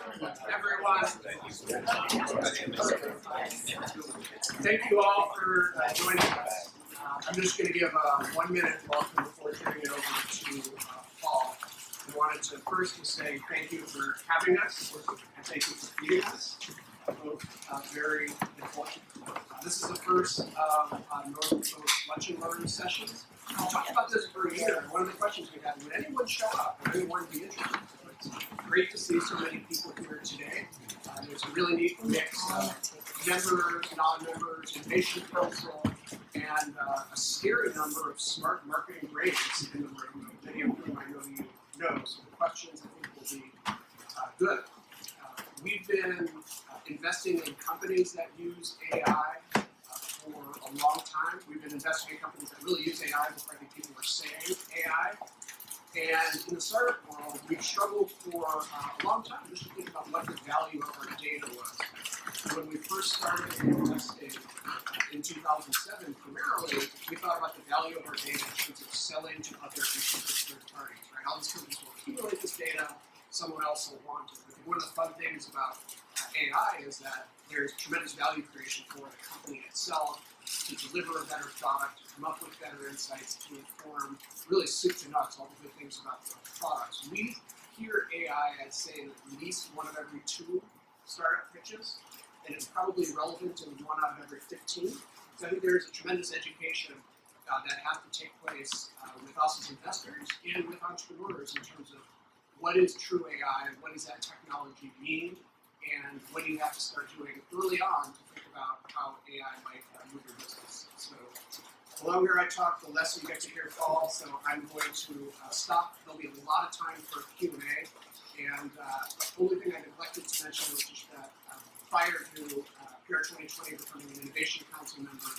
everyone. Thank you all for joining us. I'm just going to give a 1 minute welcome before turning it over to Paul. I wanted to first say thank you for having us and thank you for feeding us. Both very important. This is the first North Coast Lunch and Learn sessions. I'll talk about this for a year. One of the questions we had: would anyone show up? Would anyone be interested? So it's great to see so many people here today. There's a really neat mix of members, non-members, innovation council, and a scary number of smart marketing brains in the room. Many of whom I know you know. So the questions I think will be good. We've been investing in companies that use AI for a long time. We've been investing in companies that really use AI before I think people were saying AI. And in the startup world, we've struggled for a long time just to think about what the value of our data was. When we first started investing in 2007, primarily, we thought about the value of our data in terms of selling to other third parties. Right? All these companies will accumulate this data, someone else will want it. One of the fun things about AI is that there's tremendous value creation for the company itself to deliver a better product, to come up with better insights, to inform, really soup to nuts, all the good things about the products. We hear AI as saying at least one of every 2 startup pitches, and it's probably relevant in 1 out of every 15. So I think there's a tremendous education that has to take place with us as investors and with entrepreneurs in terms of what is true AI, what does that technology mean, and what do you have to start doing early on to think about how AI might move your business. So the longer I talk, the less you get to hear Paul, so I'm going to stop. There'll be a lot of time for Q&A, and the only thing I neglected to mention was just that prior to PR 2020 becoming an Innovation Council member,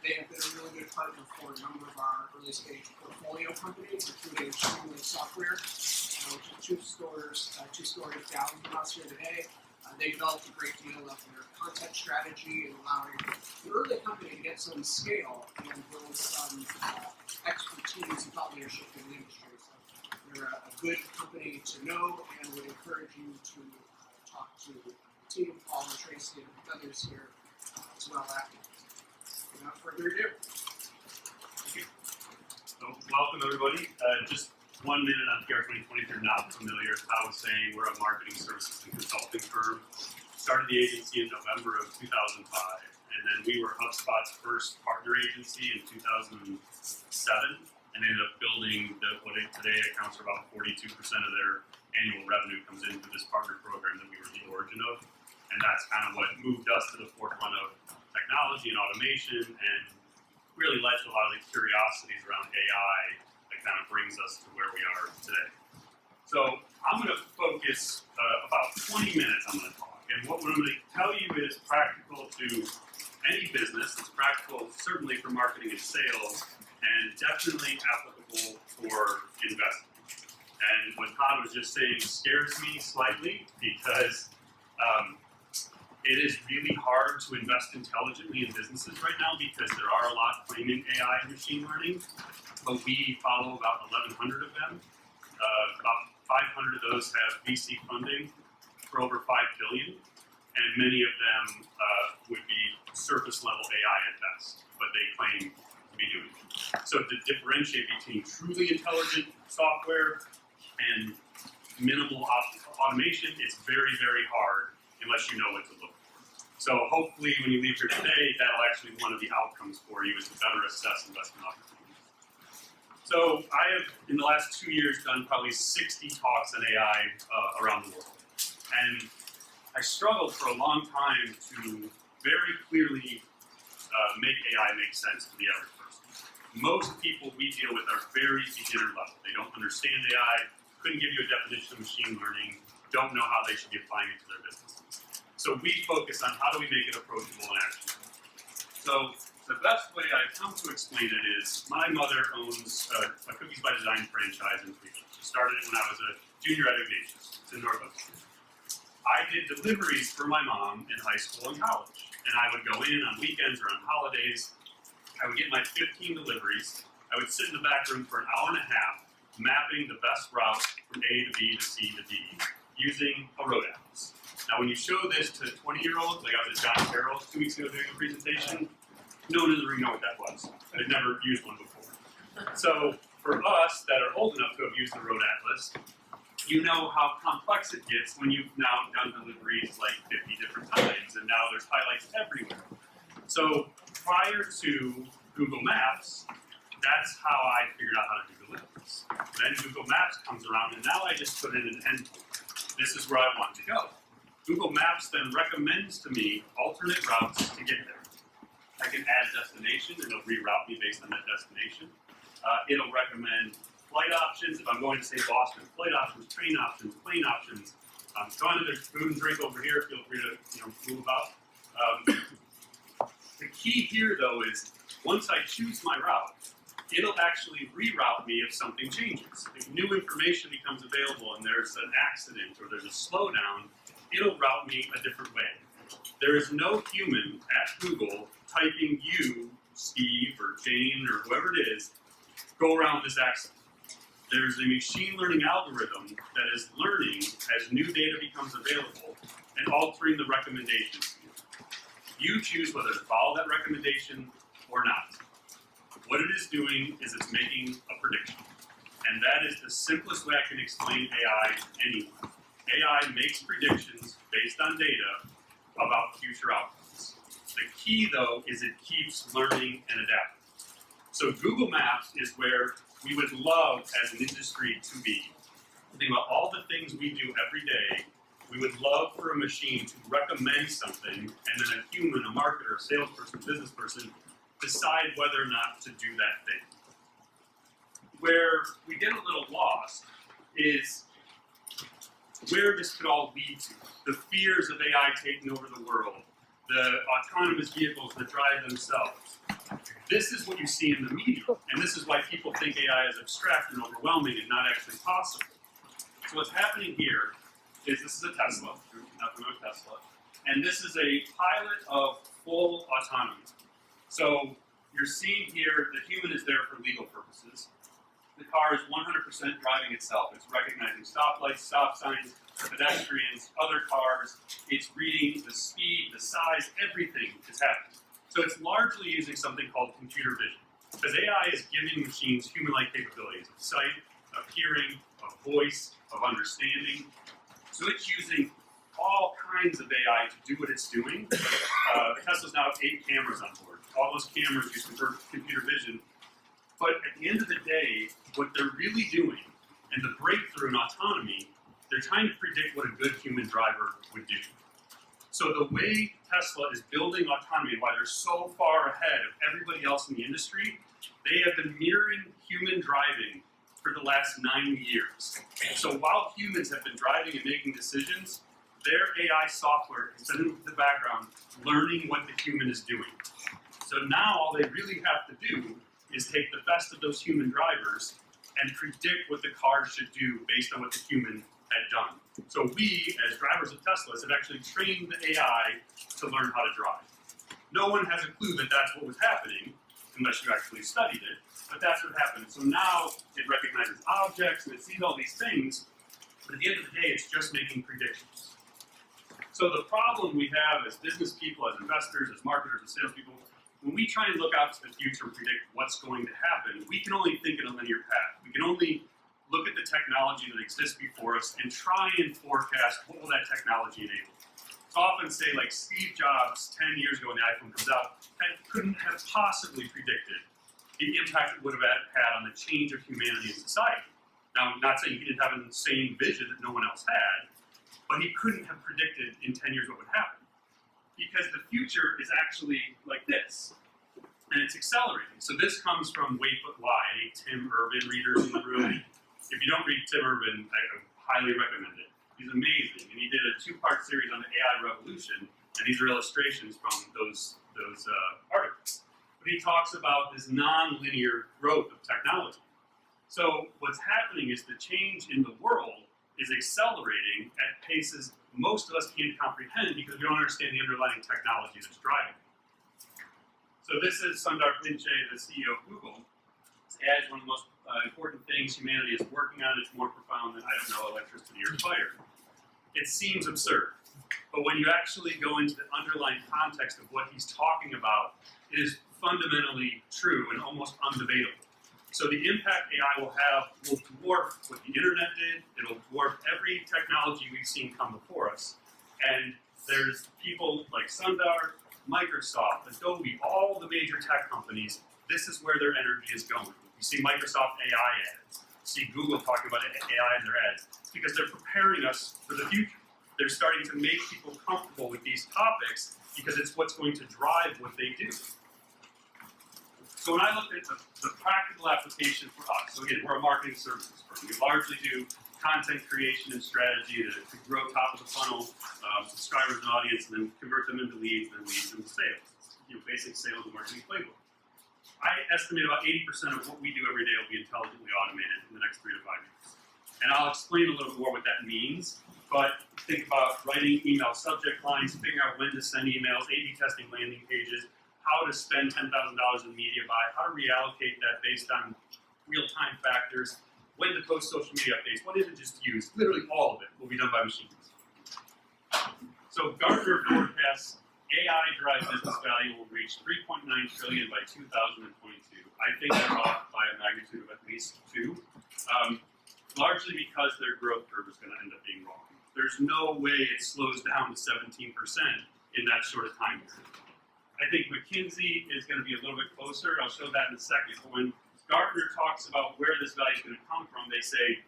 they have been a really good partner for a number of our early stage portfolio companies, including Streamlit Software, which is 2 stories down from us here today. They developed a great deal of their content strategy and allowing the early company to get some scale and build some expertise and thought leadership in the industry. So they're a good company to know, and would encourage you to talk to the team, Paul and Tracy, and others here as well afterwards. Without further ado. Thank you. So, welcome everybody. Just 1 minute on PR 2020 if you're not familiar. As I was saying, we're a marketing services and consulting firm. Started the agency in November of 2005, and then we were HubSpot's first partner agency in 2007, and ended up building what today accounts for about 42% of their annual revenue comes into this partner program that we were the origin of, and that's kind of what moved us to the forefront of technology and automation, and really led to a lot of the curiosities around AI that kind of brings us to where we are today. So I'm going to focus about 20 minutes. I'm going to talk, and what I'm going to tell you is practical to any business. It's practical certainly for marketing and sales, and definitely applicable for investing. And what Todd was just saying scares me slightly because it is really hard to invest intelligently in businesses right now because there are a lot claiming AI and machine learning, but we follow about 1,100 of them. About 500 of those have VC funding for over $5 billion, and many of them would be surface level AI at best, but they claim to be doing it. So to differentiate between truly intelligent software and minimal automation, it's very, very hard unless you know what to look for. So hopefully when you leave here today, that'll actually be one of the outcomes for you is to better assess investment opportunities. So I have, in the last 2 years, done probably 60 talks on AI around the world. And I struggled for a long time to very clearly make AI make sense to the average person. Most people we deal with are very beginner level. They don't understand AI, couldn't give you a definition of machine learning, don't know how they should be applying it to their businesses. So we focus on how do we make it approachable and actionable. So the best way I've come to explain it is my mother owns a Cookies by Design franchise in Cleveland. She started it when I was a junior at Ignatius. It's in Norfolk. I did deliveries for my mom in high school and college. And I would go in on weekends or on holidays. I would get my 15 deliveries. I would sit in the back room for an hour and a half, mapping the best route from A to B to C to D. using a road atlas. Now, when you show this to 20-year-olds, like I was at John Carroll's 2 weeks ago doing a presentation, no one doesn't really know what that was. I'd never used one before. So for us that are old enough to have used the road atlas, you know how complex it gets when you've now done deliveries like 50 different times, and now there's highlights everywhere. So prior to Google Maps, that's how I figured out how to do deliveries. Then Google Maps comes around, and now I just put in an endpoint. This is where I want to go. Google Maps then recommends to me alternate routes to get there. I can add a destination, and it'll reroute me based on that destination. It'll recommend flight options. If I'm going to, say, Boston, flight options, train options, plane options. John, there's food and drink over here. Feel free to move about. The key here, though, is once I choose my route, it'll actually reroute me if something changes. If new information becomes available and there's an accident or there's a slowdown, it'll route me a different way. There is no human at Google typing you, Steve, or Jane, or whoever it is, go around this accident. There's a machine learning algorithm that is learning as new data becomes available and altering the recommendations. You choose whether to follow that recommendation or not. What it is doing is it's making a prediction. And that is the simplest way I can explain AI to anyone. AI makes predictions based on data about future outcomes. The key, though, is it keeps learning and adapting. So Google Maps is where we would love as an industry to be. Think about all the things we do every day. We would love for a machine to recommend something, and then a human, a marketer, a salesperson, business person, decide whether or not to do that thing. Where we get a little lost is where this could all lead to. The fears of AI taking over the world, the autonomous vehicles that drive themselves. This is what you see in the media, and this is why people think AI is abstract and overwhelming and not actually possible. So what's happening here is this is a Tesla, nothing but Tesla, and this is a pilot of full autonomy. So you're seeing here the human is there for legal purposes. The car is 100% driving itself. It's recognizing stoplights, stop signs, pedestrians, other cars. It's reading the speed, the size, everything is happening. So it's largely using something called computer vision. Because AI is giving machines human-like capabilities of sight, of hearing, of voice, of understanding. So it's using all kinds of AI to do what it's doing. Tesla's now 8 cameras on board. All those cameras use computer vision. But at the end of the day, what they're really doing, and the breakthrough in autonomy, they're trying to predict what a good human driver would do. So the way Tesla is building autonomy and why they're so far ahead of everybody else in the industry, they have been mirroring human driving for the last 9 years. So while humans have been driving and making decisions, their AI software has been in the background learning what the human is doing. So now all they really have to do is take the best of those human drivers and predict what the car should do based on what the human had done. So we, as drivers of Teslas, have actually trained the AI to learn how to drive. No one has a clue that that's what was happening, unless you actually studied it, but that's what happened. So now it recognizes objects and it sees all these things, but at the end of the day, it's just making predictions. So the problem we have as business people, as investors, as marketers, as salespeople, when we try and look out to the future and predict what's going to happen, we can only think in a linear path. We can only look at the technology that exists before us and try and forecast what will that technology enable. So often say, like Steve Jobs 10 years ago when the iPhone comes out, couldn't have possibly predicted the impact it would have had on the change of humanity and society. Now, I'm not saying he didn't have an insane vision that no one else had, but he couldn't have predicted in 10 years what would happen. Because the future is actually like this, and it's accelerating. So this comes from Wait But Why, any Tim Urban readers in the room. If you don't read Tim Urban, I highly recommend it. He's amazing, and he did a 2-part series on the AI revolution, and these are illustrations from those articles. But he talks about this nonlinear growth of technology. So what's happening is the change in the world is accelerating at paces most of us can't comprehend because we don't understand the underlying technology that's driving it. So this is Sundar Pichai, the CEO of Google. AI is one of the most important things humanity is working on. It's more profound than, I don't know, electricity or fire. it seems absurd. But when you actually go into the underlying context of what he's talking about, it is fundamentally true and almost undebatable. So the impact AI will have will dwarf what the internet did. It'll dwarf every technology we've seen come before us. And there's people like Sundar, Microsoft, Adobe, all the major tech companies, this is where their energy is going. You see Microsoft AI ads. You see Google talking about AI in their ads because they're preparing us for the future. They're starting to make people comfortable with these topics because it's what's going to drive what they do. So when I looked at the practical application for us, so again, we're a marketing services firm. We largely do content creation and strategy to grow top of the funnel subscribers and audience, and then convert them into leads, and then leads into sales. Basic sales and marketing playbook. I estimate about 80% of what we do every day will be intelligently automated in the next 3 to 5 years. And I'll explain a little bit more what that means, but think about writing email subject lines, figuring out when to send emails, A/B testing landing pages, how to spend $10,000 in media buy, how to reallocate that based on real-time factors, when to post social media updates, what images to use, literally all of it will be done by machines. So Gartner forecasts AI-derived business value will reach $3.9 trillion by 2022. I think they're off by a magnitude of at least 2. Largely because their growth curve is going to end up being wrong. There's no way it slows down to 17% in that short of time period. I think McKinsey is going to be a little bit closer. I'll show that in a second. But when Gartner talks about where this value is going to come from, they say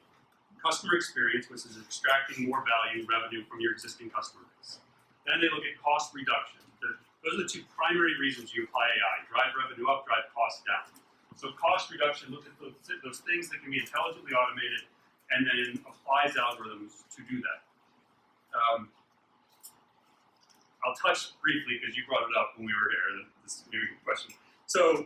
customer experience, which is extracting more value, revenue from your existing customer base. Then they look at cost reduction. Those are the 2 primary reasons you apply AI. Drive revenue up, drive costs down. So cost reduction, look at those things that can be intelligently automated, and then applies algorithms to do that. I'll touch briefly because you brought it up when we were here. This is a good question. So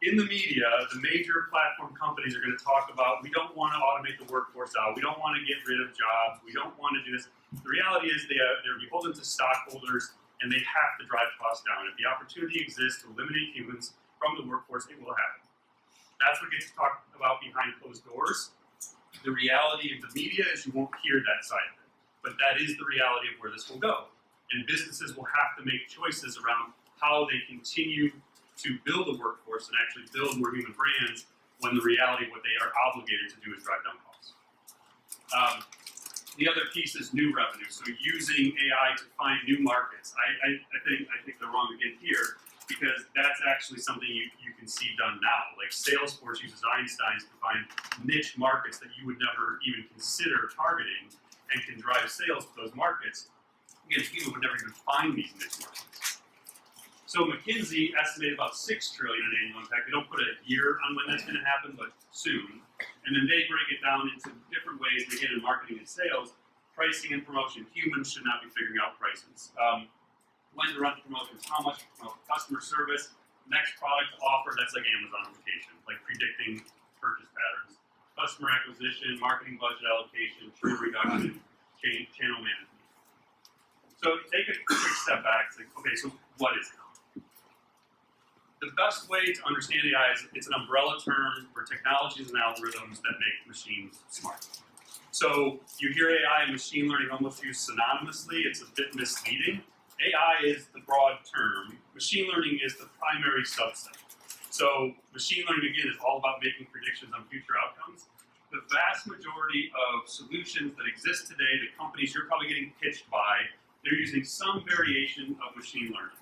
in the media, the major platform companies are going to talk about, we don't want to automate the workforce out. We don't want to get rid of jobs. We don't want to do this. The reality is they're beholden to stockholders, and they have to drive costs down. If the opportunity exists to eliminate humans from the workforce, it will happen. That's what gets talked about behind closed doors. The reality of the media is you won't hear that side of it. But that is the reality of where this will go. And businesses will have to make choices around how they continue to build a workforce and actually build more human brands when the reality of what they are obligated to do is drive down costs. The other piece is new revenue. So using AI to find new markets. I think they're wrong again here, because that's actually something you can see done now. Like Salesforce uses Einstein's to find niche markets that you would never even consider targeting and can drive sales to those markets. Again, people would never even find these niche markets. So McKinsey estimated about $6 trillion in annual impact. They don't put a year on when that's going to happen, but soon. And then they break it down into different ways. Again, in marketing and sales, pricing and promotion. Humans should not be figuring out prices. When to run promotions, how much to promote, customer service, next product to offer, that's like Amazonification, like predicting purchase patterns, customer acquisition, marketing budget allocation, churn reduction, channel management. So take a quick step back, it's like, okay, so what is it? The best way to understand AI is it's an umbrella term for technologies and algorithms that make machines smart. So you hear AI and machine learning almost used synonymously, it's a bit misleading. AI is the broad term. Machine learning is the primary subset. So machine learning, again, is all about making predictions on future outcomes. The vast majority of solutions that exist today, the companies you're probably getting pitched by, they're using some variation of machine learning.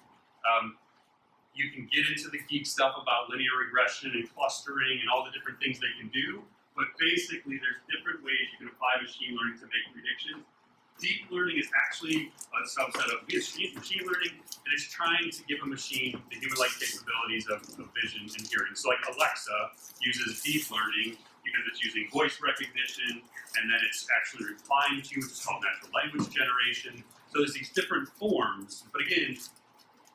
You can get into the geek stuff about linear regression and clustering and all the different things they can do, but basically there's different ways you can apply machine learning to make predictions. Deep learning is actually a subset of machine learning, and it's trying to give a machine the human-like capabilities of vision and hearing. So like Alexa uses deep learning because it's using voice recognition, and then it's actually replying to you, which is called natural language generation. So there's these different forms, but again,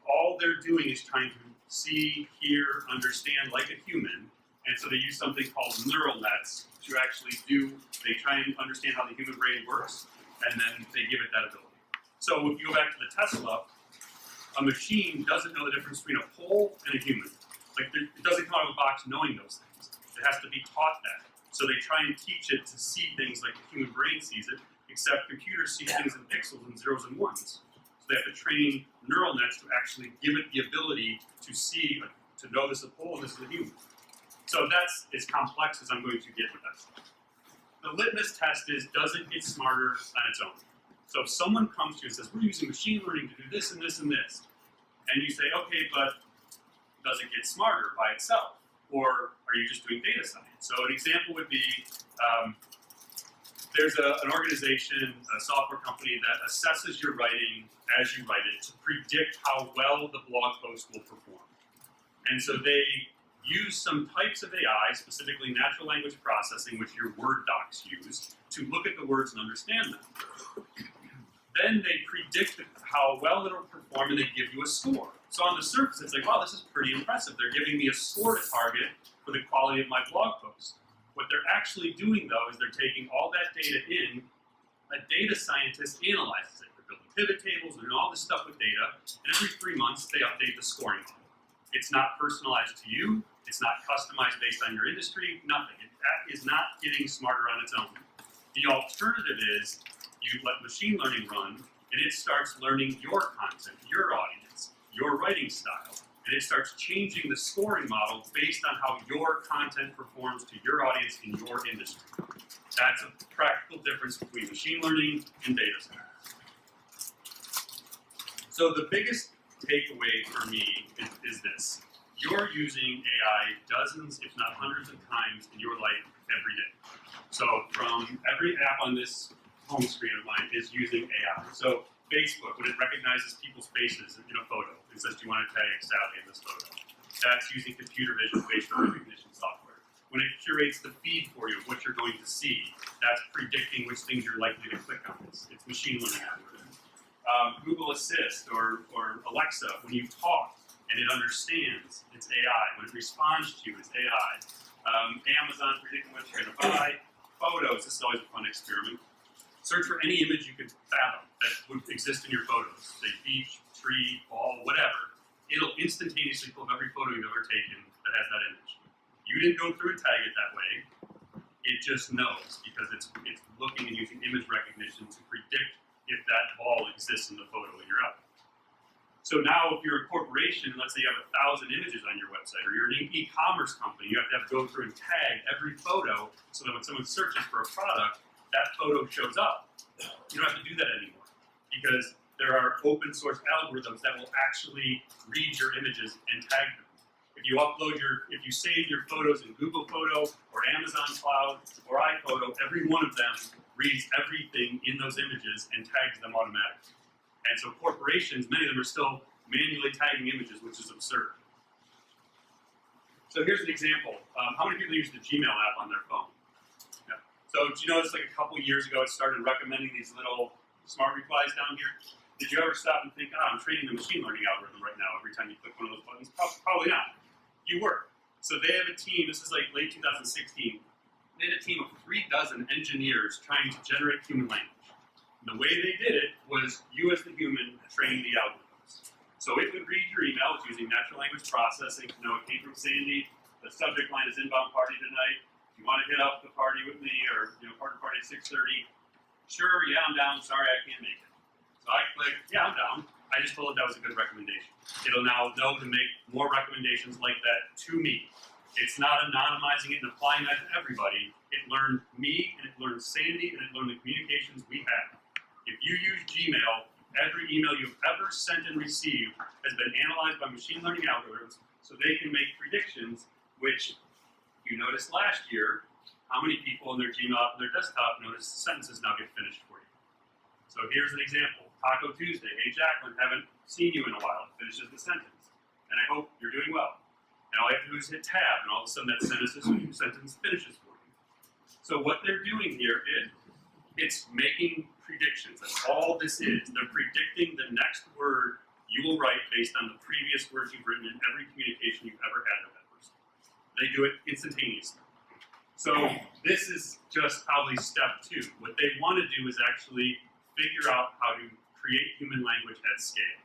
all they're doing is trying to see, hear, understand like a human, and so they use something called neural nets to actually they try and understand how the human brain works, and then they give it that ability. So if you go back to the Tesla, a machine doesn't know the difference between a pole and a human. Like it doesn't come out of a box knowing those things. It has to be taught that. So they try and teach it to see things like the human brain sees it, except computers see things in pixels and zeros and ones. So they have to train neural nets to actually give it the ability to see, to know this is a pole and this is a human. So that's as complex as I'm going to get with that stuff. The litmus test is, does it get smarter on its own? So if someone comes to you and says, we're using machine learning to do this and this and this, and you say, okay, but does it get smarter by itself? Or are you just doing data science? So an example would be, there's an organization, a software company that assesses your writing as you write it to predict how well the blog post will perform. And so they use some types of AI, specifically natural language processing, which your Word docs use, to look at the words and understand them. Then they predict how well it'll perform and they give you a score. So on the surface, it's like, wow, this is pretty impressive. They're giving me a score to target for the quality of my blog post. What they're actually doing, though, is they're taking all that data in, a data scientist analyzes it. They're building pivot tables and all this stuff with data, and every 3 months they update the scoring model. It's not personalized to you, it's not customized based on your industry, nothing. That is not getting smarter on its own. The alternative is you let machine learning run, and it starts learning your content, your audience, your writing style, and it starts changing the scoring model based on how your content performs to your audience in your industry. That's a practical difference between machine learning and data science. So the biggest takeaway for me is this. You're using AI dozens, if not hundreds of times in your life every day. So from every app on this home screen of mine is using AI. So Facebook, when it recognizes people's faces in a photo, it says, do you want to tag Sally in this photo? That's using computer vision facial recognition software. When it curates the feed for you of what you're going to see, that's predicting which things you're likely to click on. It's machine learning algorithms. Google Assist or Alexa, when you talk and it understands, it's AI. When it responds to you, it's AI. Amazon predicting what you're going to buy. Photos, this is always a fun experiment. Search for any image you could fathom that would exist in your photos. Say beach, tree, ball, whatever. It'll instantaneously pull up every photo you've ever taken that has that image. You didn't go through and tag it that way. It just knows because it's looking and using image recognition to predict if that ball exists in the photo that you're out. So now if you're a corporation, let's say you have 1,000 images on your website, or you're an e-commerce company, you have to go through and tag every photo so that when someone searches for a product, that photo shows up. You don't have to do that anymore because there are open source algorithms that will actually read your images and tag them. If you save your photos in Google Photo or Amazon Cloud or iPhoto, every one of them reads everything in those images and tags them automatically. And so corporations, many of them are still manually tagging images, which is absurd. So here's an example. How many people use the Gmail app on their phone? Yeah. So did you notice like a couple years ago it started recommending these little smart replies down here? Did you ever stop and think, I'm training the machine learning algorithm right now every time you click one of those buttons? Probably not. You were. So they have a team, this is like late 2016, they had a team of 36 engineers trying to generate human language. And the way they did it was you as the human trained the algorithms. So it would read your email, it's using natural language processing to know it came from Sandy, the subject line is inbound party tonight, if you want to hit up the party with me, or partner party at 6:30, sure, yeah, I'm down, sorry, I can't make it. So I click, yeah, I'm down. I just told it that was a good recommendation. It'll now know to make more recommendations like that to me. It's not anonymizing it and applying that to everybody. It learned me, and it learned Sandy, and it learned the communications we have. If you use Gmail, every email you've ever sent and received has been analyzed by machine learning algorithms so they can make predictions, which you noticed last year, how many people in their Gmail app on their desktop noticed sentences now get finished for you. So here's an example. Taco Tuesday. Hey, Jacqueline, haven't seen you in a while. Finishes the sentence. And I hope you're doing well. And all you have to do is hit tab, and all of a sudden that sentence finishes for you. So what they're doing here is it's making predictions. That's all this is. They're predicting the next word you will write based on the previous words you've written in every communication you've ever had with that person. They do it instantaneously. So this is just probably step 2. What they want to do is actually figure out how to create human language at scale.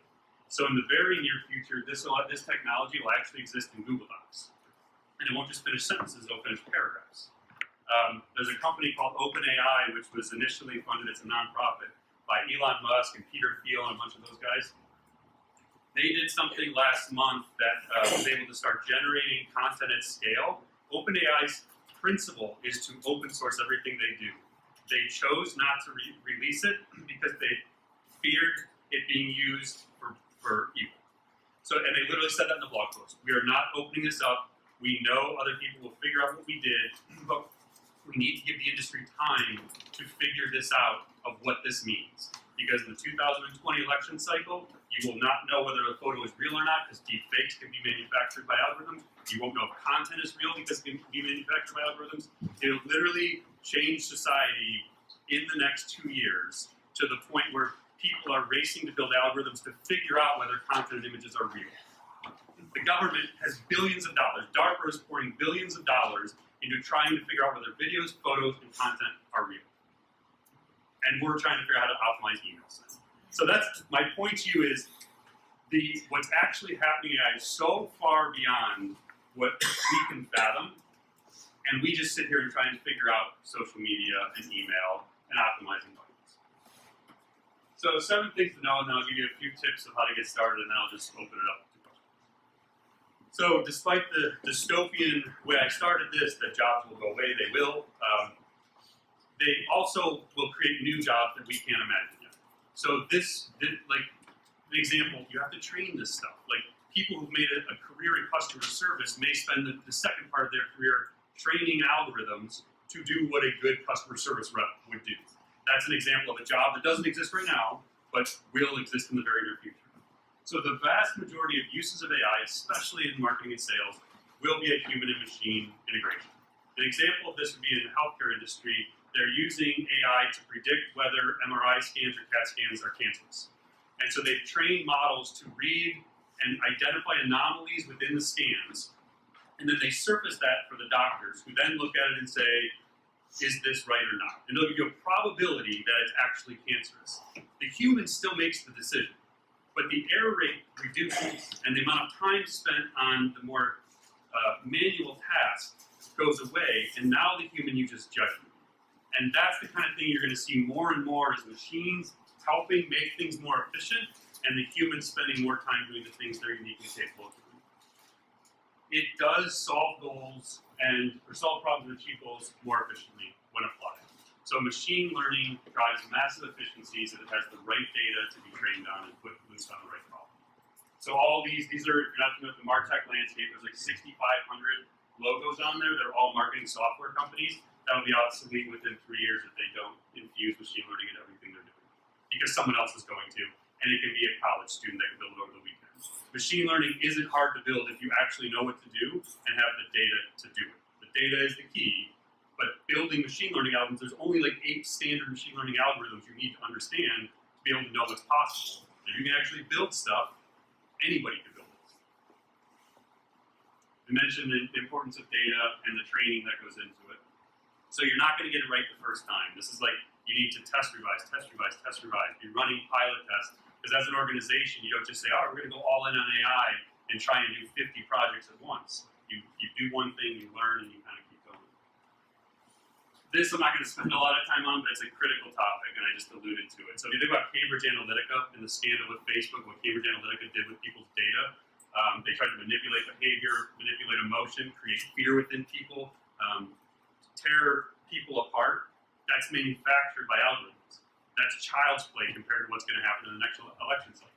So in the very near future, this technology will actually exist in Google Docs. And it won't just finish sentences, it'll finish paragraphs. There's a company called OpenAI, which was initially funded as a nonprofit by Elon Musk and Peter Thiel and a bunch of those guys. They did something last month that was able to start generating content at scale. OpenAI's principle is to open source everything they do. They chose not to release it because they feared it being used for evil. So, and they literally said that in the blog post. We are not opening this up. We know other people will figure out what we did, but we need to give the industry time to figure this out of what this means. Because in the 2020 election cycle, you will not know whether the photo is real or not because deep fakes can be manufactured by algorithms. You won't know if content is real because it can be manufactured by algorithms. It'll literally change society in the next 2 years to the point where people are racing to build algorithms to figure out whether content and images are real. The government has billions of dollars. DARPA is pouring billions of dollars into trying to figure out whether videos, photos, and content are real. And we're trying to figure out how to optimize emails. So that's my point to you is what's actually happening is so far beyond what we can fathom, and we just sit here and try and figure out social media and email and optimizing buttons. So 7 things to know, and then I'll give you a few tips of how to get started, and then I'll just open it up to questions. So despite the dystopian way I started this, that jobs will go away, they will. They also will create new jobs that we can't imagine yet. So like the example, you have to train this stuff. Like people who've made a career in customer service may spend the second part of their career training algorithms to do what a good customer service rep would do. That's an example of a job that doesn't exist right now, but will exist in the very near future. So the vast majority of uses of AI, especially in marketing and sales, will be a human and machine integration. An example of this would be in the healthcare industry. They're using AI to predict whether MRI scans or CAT scans are cancerous. And so they've trained models to read and identify anomalies within the scans, and then they surface that for the doctors, who then look at it and say, is this right or not? And they'll give you a probability that it's actually cancerous. The human still makes the decision, but the error rate reduces, and the amount of time spent on the more manual task goes away, and now the human uses judgment. And that's the kind of thing you're going to see more and more as machines helping make things more efficient, and the humans spending more time doing the things they're uniquely capable of doing. It does solve goals or solve problems and achieve goals more efficiently when applied. So machine learning drives massive efficiencies if it has the right data to be trained on and put loose on the right problem. So all these are, if you're not familiar with the MarTech landscape, there's like 6,500 logos on there. They're all marketing software companies. That would be obsolete within 3 years if they don't infuse machine learning in everything they're doing. Because someone else is going to, and it can be a college student that can build it over the weekend. Machine learning isn't hard to build if you actually know what to do and have the data to do it. The data is the key, but building machine learning algorithms, there's only like 8 standard machine learning algorithms you need to understand to be able to know what's possible. If you can actually build stuff, anybody can build it. We mentioned the importance of data and the training that goes into it. So you're not going to get it right the first time. This is like, you need to test, revise, be running pilot tests. Because as an organization, you don't just say, oh, we're going to go all in on AI and try and do 50 projects at once. You do one thing, you learn, and you kind of keep going. This I'm not going to spend a lot of time on, but it's a critical topic, and I just alluded to it. So if you think about Cambridge Analytica and the scandal with Facebook, what Cambridge Analytica did with people's data, they tried to manipulate behavior, manipulate emotion, create fear within people, tear people apart. That's manufactured by algorithms. That's child's play compared to what's going to happen in the next election cycle.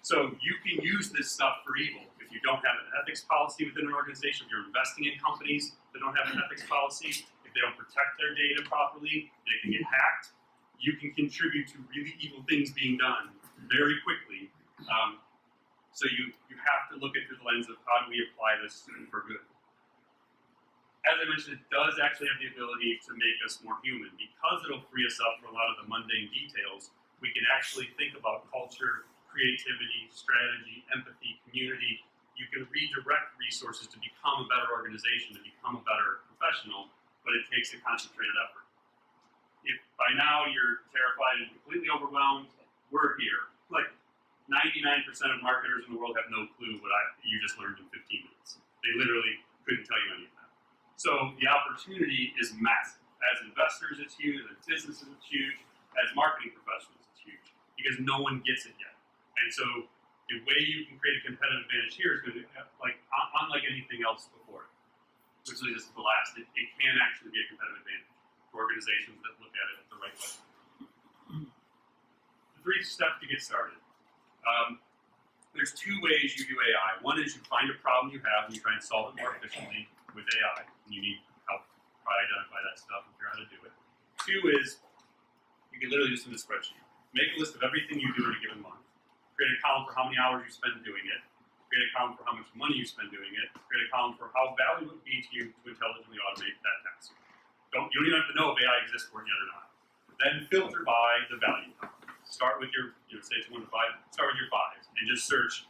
So you can use this stuff for evil. If you don't have an ethics policy within an organization, if you're investing in companies that don't have an ethics policy, if they don't protect their data properly, they can get hacked. You can contribute to really evil things being done very quickly. So you have to look at it through the lens of how do we apply this for good. As I mentioned, it does actually have the ability to make us more human. Because it'll free us up for a lot of the mundane details, we can actually think about culture, creativity, strategy, empathy, community. You can redirect resources to become a better organization, to become a better professional, but it takes a concentrated effort. If by now you're terrified and completely overwhelmed, we're here. Like 99% of marketers in the world have no clue what you just learned in 15 minutes. They literally couldn't tell you any of that. So the opportunity is massive. As investors, it's huge. As businesses, it's huge. As marketing professionals, it's huge because no one gets it yet. And so the way you can create a competitive advantage here is going to be like unlike anything else before. Which leads us to the last. It can actually be a competitive advantage for organizations that look at it the right way. The 3 steps to get started. There's 2 ways you do AI. One is you find a problem you have and you try and solve it more efficiently with AI. And you need help to probably identify that stuff and figure out how to do it. 2 is you can literally just do the spreadsheet. Make a list of everything you do in a given month. Create a column for how many hours you spend doing it. Create a column for how much money you spend doing it. Create a column for how valuable it would be to you to intelligently automate that task. You don't even have to know if AI exists for it yet or not. Then filter by the value column. Start with your, say it's 1 to 5, start with your 5s and just search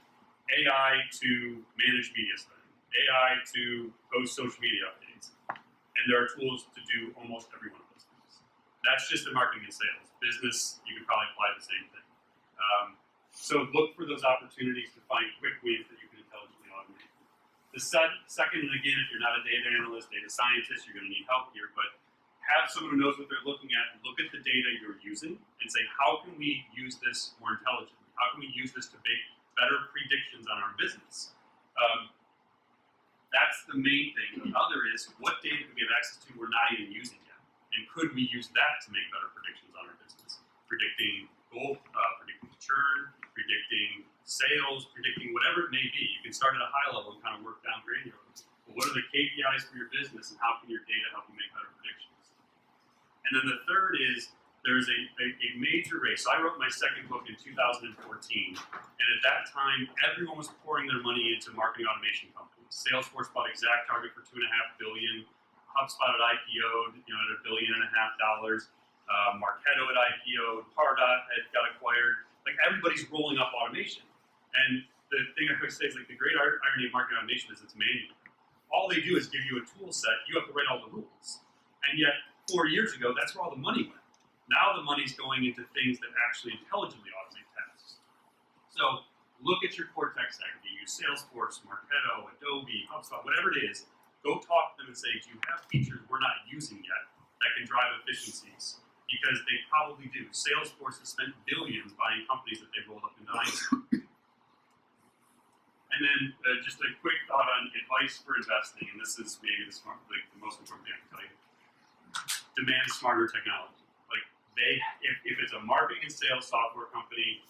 AI to manage media spending, AI to post social media updates. And there are tools to do almost every one of those things. That's just in marketing and sales. Business, you could probably apply the same thing. So look for those opportunities to find quick wins that you can intelligently automate. The second, and again, if you're not a data analyst, data scientist, you're going to need help here, but have someone who knows what they're looking at, look at the data you're using and say, how can we use this more intelligently? How can we use this to make better predictions on our business? That's the main thing. The other is, what data do we have access to we're not even using yet? And could we use that to make better predictions on our business? Predicting goal, predicting churn, predicting sales, predicting whatever it may be. You can start at a high level and kind of work down granularly. But what are the KPIs for your business and how can your data help you make better predictions? And then the third is there's a major race. So I wrote my second book in 2014, and at that time, everyone was pouring their money into marketing automation companies. Salesforce bought ExactTarget for $2.5 billion. HubSpot had IPO'd, at $1.5 billion. Marketo had IPO'd. Pardot had got acquired. Like, everybody's rolling up automation. And the thing I would say is, like, the great irony of marketing automation is it's manual. All they do is give you a tool set. You have to write all the rules. And yet, 4 years ago, that's where all the money went. Now the money's going into things that actually intelligently automate tasks. So look at your core tech stack. If you use Salesforce, Marketo, Adobe, HubSpot, whatever it is, go talk to them and say, do you have features we're not using yet that can drive efficiencies? Because they probably do. Salesforce has spent billions buying companies that they've rolled up into Einstein. And then just a quick thought on advice for investing, and this is maybe the most important thing I can tell you. Demand smarter technology. If it's a marketing and sales software company,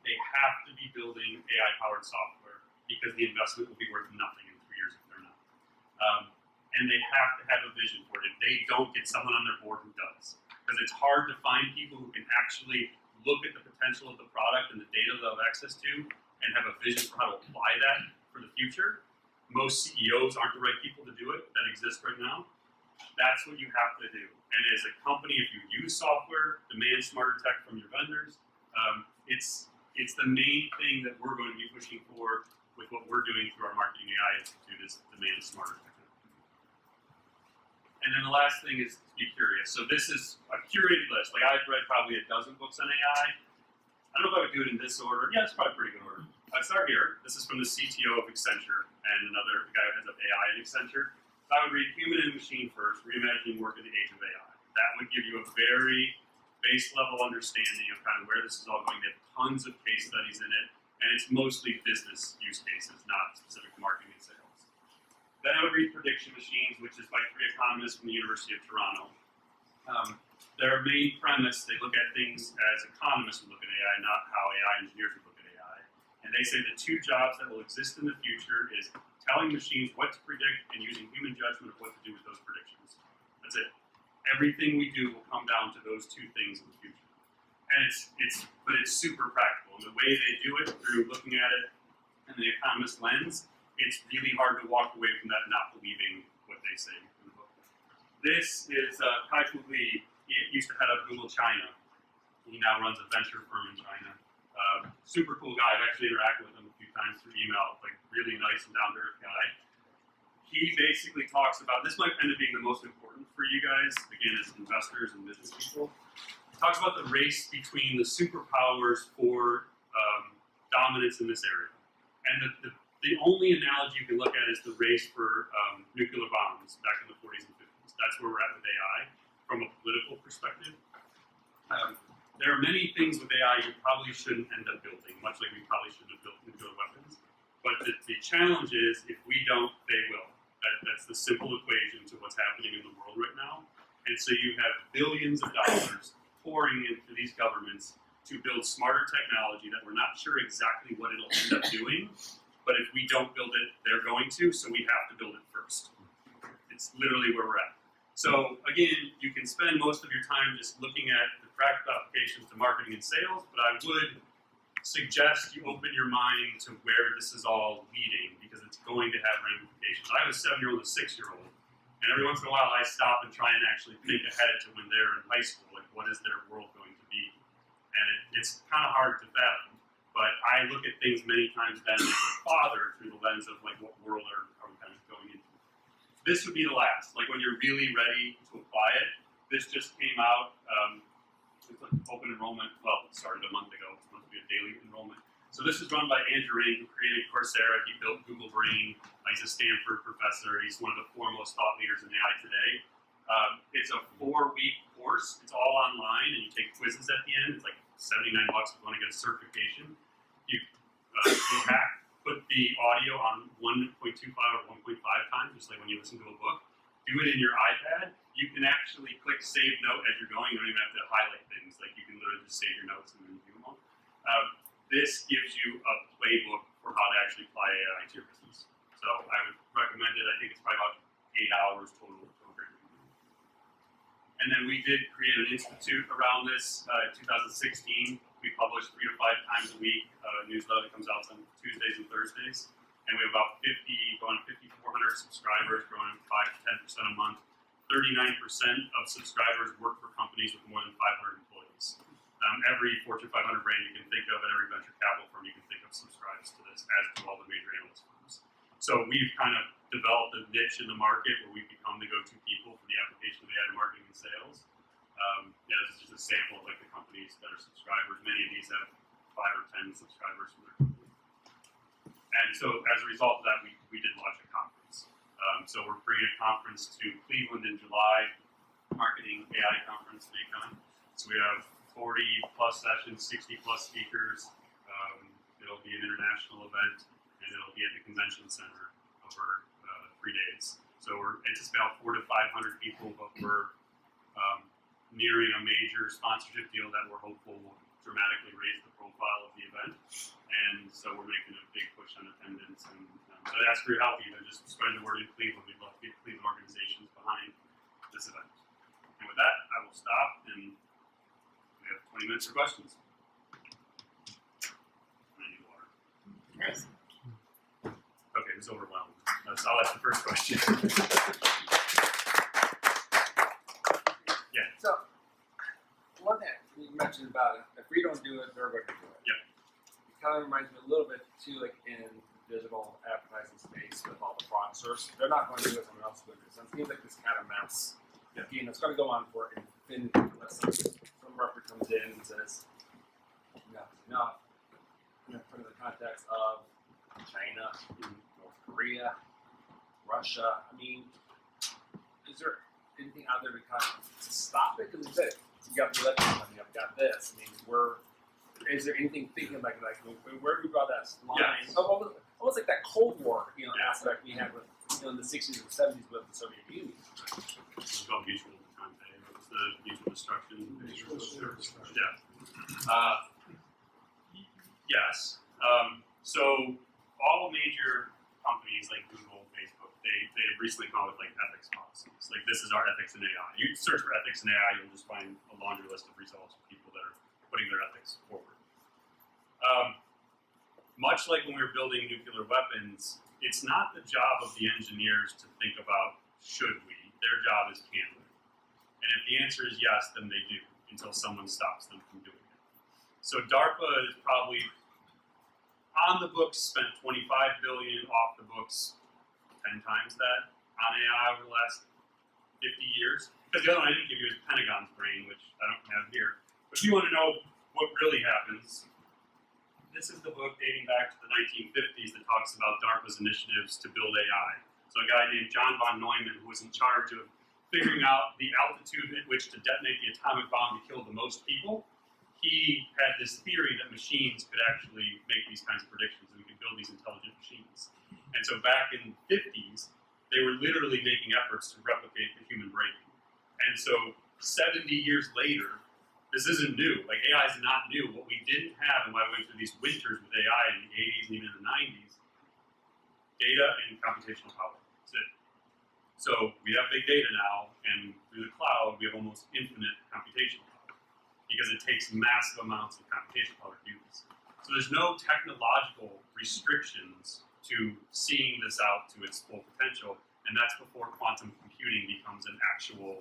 they have to be building AI-powered software because the investment will be worth nothing in 3 years if they're not. And they have to have a vision for it. If they don't, get someone on their board who does. Because it's hard to find people who can actually look at the potential of the product and the data they'll have access to and have a vision for how to apply that for the future. Most CEOs aren't the right people to do it that exist right now. That's what you have to do. And as a company, if you use software, demand smarter tech from your vendors. It's the main thing that we're going to be pushing for with what we're doing through our Marketing AI Institute is demand smarter technology. And then the last thing is to be curious. So this is a curated list. Like, I've read probably a dozen books on AI. I don't know if I would do it in this order. Yeah, it's probably a pretty good order. I'd start here. This is from the CTO of Accenture and another guy who heads up AI at Accenture. So I would read Human and Machine First, Reimagining Work in the Age of AI. That would give you a very base level understanding of kind of where this is all going. They have tons of case studies in it, and it's mostly business use cases, not specific to marketing and sales. Then I would read Prediction Machines, which is by 3 economists from the University of Toronto. Their main premise, they look at things as economists would look at AI, not how AI engineers would look at AI. And they say the 2 jobs that will exist in the future is telling machines what to predict and using human judgment of what to do with those predictions. That's it. Everything we do will come down to those 2 things in the future. And it's super practical. And the way they do it, through looking at it in the economist lens, it's really hard to walk away from that not believing what they say in the book. This is Kai-Fu Lee. He used to head up Google China. He now runs a venture firm in China. Super cool guy. I've actually interacted with him a few times through email. Like, really nice and down-to-earth guy. He basically talks about, this might end up being the most important for you guys, again, as investors and business people. He talks about the race between the superpowers for dominance in this area. And the only analogy you can look at is the race for nuclear bombs. was back in the 40s and 50s. That's where we're at with AI from a political perspective. There are many things with AI you probably shouldn't end up building, much like we probably shouldn't have built nuclear weapons. But the challenge is, if we don't, they will. That's the simple equation to what's happening in the world right now. And so you have billions of dollars pouring into these governments to build smarter technology that we're not sure exactly what it'll end up doing. But if we don't build it, they're going to, so we have to build it first. It's literally where we're at. So again, you can spend most of your time just looking at the practical applications to marketing and sales, but I would suggest you open your mind to where this is all leading, because it's going to have ramifications. I have a 7-year-old and a 6-year-old, and every once in a while I stop and try and actually think ahead to when they're in high school, like what is their world going to be? And it's kind of hard to fathom, but I look at things many times then as a father through the lens of like what world are we kind of going into. This would be the last, like when you're really ready to apply it. This just came out, it's like open enrollment, well, it started a month ago, it's supposed to be a daily enrollment. So this is run by Andrew Ng, who created Coursera. He built Google Brain. He's a Stanford professor. He's one of the foremost thought leaders in AI today. It's a 4-week course. It's all online, and you take quizzes at the end. It's like $79 if you want to get a certification. You go back, put the audio on 1.25 or 1.5 times, just like when you listen to a book. Do it in your iPad. You can actually click Save Note as you're going. You don't even have to highlight things. Like you can literally just save your notes and then do them all. This gives you a playbook for how to actually apply AI to your business. So I would recommend it. I think it's probably about 8 hours total program. And then we did create an institute around this in 2016. We publish 3 to 5 times a week. A newsletter that comes out on Tuesdays and Thursdays. And we have about 5,400 subscribers, growing 5 to 10% a month. 39% of subscribers work for companies with more than 500 employees. Every Fortune 500 brand you can think of, and every venture capital firm you can think of subscribes to this, as do all the major analyst firms. So we've kind of developed a niche in the market where we've become the go-to people for the application of AI to marketing and sales. This is just a sample of like the companies that are subscribers. Many of these have 5 or 10 subscribers from their company. And so as a result of that, we did launch a conference. So we're bringing a conference to Cleveland in July, Marketing AI Conference, NACON. So we have 40 plus sessions, 60 plus speakers. It'll be an international event, and it'll be at the convention center over 3 days. So we're anticipating about 400 to 500 people, but we're nearing a major sponsorship deal that we're hopeful will dramatically raise the profile of the event. And so we're making a big push on attendance. And so I ask for your help, even just spread the word in Cleveland. We'd love to get Cleveland organizations behind this event. And with that, I will stop, and we have 20 minutes for questions. I need water. Nice. Okay, who's overwhelmed? So I'll ask the first question. Yeah. So, one thing you mentioned about it, if we don't do it, they're going to do it. Yeah. It kind of reminds me a little bit, too, like in the digital advertising space with all the fraudsters. They're not going to do it, someone else will do it. So it seems like this kind of mess. Yeah. You know, it's going to go on for infinity unless some record comes in and says, enough is enough. You know, put in the context of China, North Korea, Russia. I mean, is there anything out there to kind of stop it? Because you got the election coming up, you got this. I mean, is there anything thinking like where do we draw that line? Yes. Almost like that Cold War, Yeah. aspect we had with in the 60s and 70s with the Soviet Union. It's called mutual contact. It's the mutual destruction. Mutual destruction. Yeah. Yes. So all major companies like Google, Facebook, they've recently come out with like ethics policies. Like this is our ethics in AI. You search for ethics in AI, you'll just find a laundry list of results of people that are putting their ethics forward. Much like when we were building nuclear weapons, it's not the job of the engineers to think about should we. Their job is can we. And if the answer is yes, then they do until someone stops them from doing it. So DARPA is probably on the books spent $25 billion, off the books 10 times that on AI over the last 50 years. Because the other one I didn't give you is Pentagon's brain, which I don't have here. But if you want to know what really happens, this is the book dating back to the 1950s that talks about DARPA's initiatives to build AI. So a guy named John von Neumann, who was in charge of figuring out the altitude at which to detonate the atomic bomb to kill the most people, he had this theory that machines could actually make these kinds of predictions, and we could build these intelligent machines. And so back in the 50s, they were literally making efforts to replicate the human brain. And so 70 years later, this isn't new. Like, AI is not new. What we didn't have, and why we went through these winters with AI in the 80s and even in the 90s, data and computational power. That's it. So we have big data now, and through the cloud, we have almost infinite computational power because it takes massive amounts of computational power to do this. So there's no technological restrictions to seeing this out to its full potential, and that's before quantum computing becomes an actual